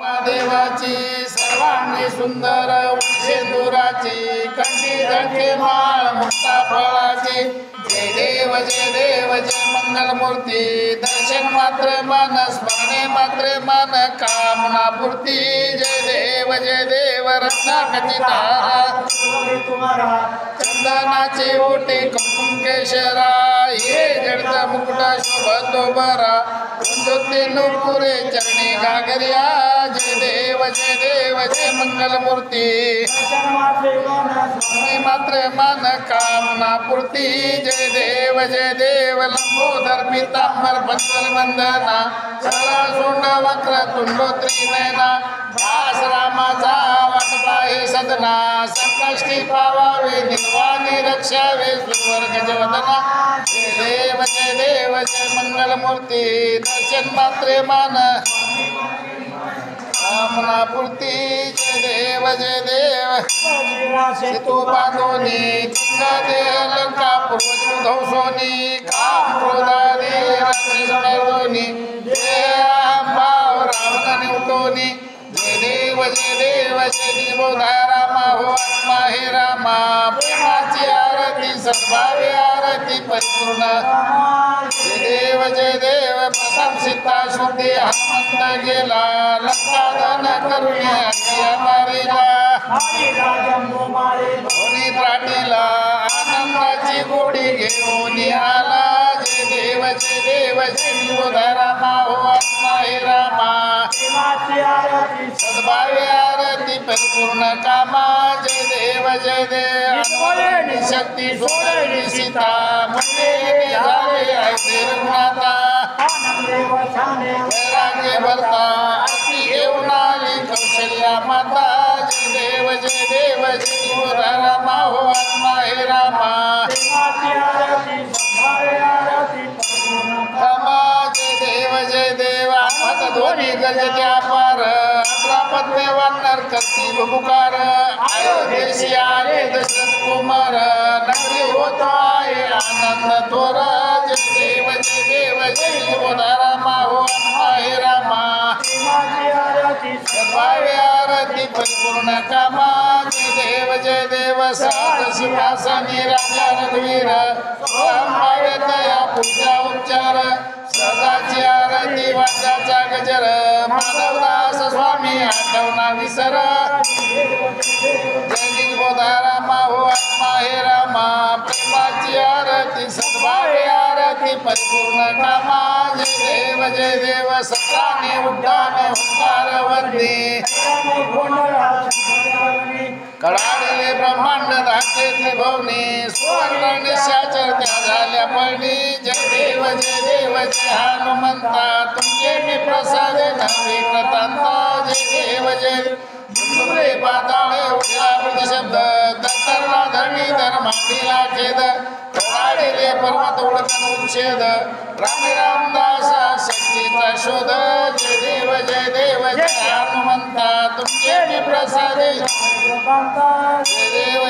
देवाची सर्वांगी सुंदर शेंदुराची कंठी जळके माळ मुक्ता फळाची जय देव जय मंगल मूर्ती दर्शन मात्र मन स्मरणे मात्र मन कामना पूर्ती जय देव रत्ना खचिता चंदनाची ओटी कुंकुम केशरा हे जडत मुकुट शोभतो बरा ज्योती नुपुरे चरणी घागरिया जय देव जय मंगल मूर्ती मात्र मन कामना पूर्ती जय देव लंबोदर पीतांबर पंचल वंदना सरळ सोंड वक्र तुंडोत्री नयना दास रामाचा वाटपा हे सदना संकष्टी पावावे निर्वाणी रक्षावे सुरवर गजवदना जय देव जय मंगल मूर्ती दर्शन मात्रे मान कामना पूर्ती जय देव सेतू बांधोनी गंगा देह लंका पूर्वज ध्वंसोनी काम क्रोधानी राक्षस मर्दोनी भाव रावण निवटोनी जय देव बोधा रामा हो आत्मा हे रामा प्रेमाची आरती सद्भावी आरती परिपूर्ण जय देव प्रथम सीता शुद्धी हनुमंत गेला लंका धन करुणे आज्ञा मारिला धोनी त्राटीला आनंदाची गोडी घेऊन आला जय देव बोधा रामा हो आत्मा हे रामा सद्भावी आरती परिपूर्ण कामा जय देव शक्ती सोडली सीता म्हणजे झाले आहे रघुनाथा वैराग्य भरता आरती घेऊन आली कौशल्या माता जय देव बोधा रामा हो आत्मा हे रामा जय देव हात धोनी गरजत्या पार अकरापत्ने वानर करती पुकार अयोध्येशी आले दशरथ कुमार नगरी होत आहे आनंद थोर जय देव जय बोधा रामा हो आत्मा हे रामा सद्भावी आरती परिपूर्ण कामा जय देव साध सिंहासनी राजा रघुवीर भावे दया पूजा उपचार सदाची आरती वाचाचा गजर माधवदास स्वामी आठवना विसर जय बोधा रामा हो आत्मा हे रामा प्रेमाची आरती सद्भावी आरती परिपूर्ण कामा जय देव सत्राने उड्डाणे हुंकार वंदे कडाडले ब्रह्मांड धाकले भवनी सुवर्ण निशाचर त्या झाल्या पळणी जय देव जय हनुमंता तुमचे मी प्रसाद नवी प्रतांता जय देव पाताळे उड्या शब्द दत्तरला धरणी धर मांडीला खेद कडाडले पर्वत उडकन उच्छेद रामी रामदास शक्तीचा शोध जय देव जय हनुमंता तुमचे मी प्रसाद जय देव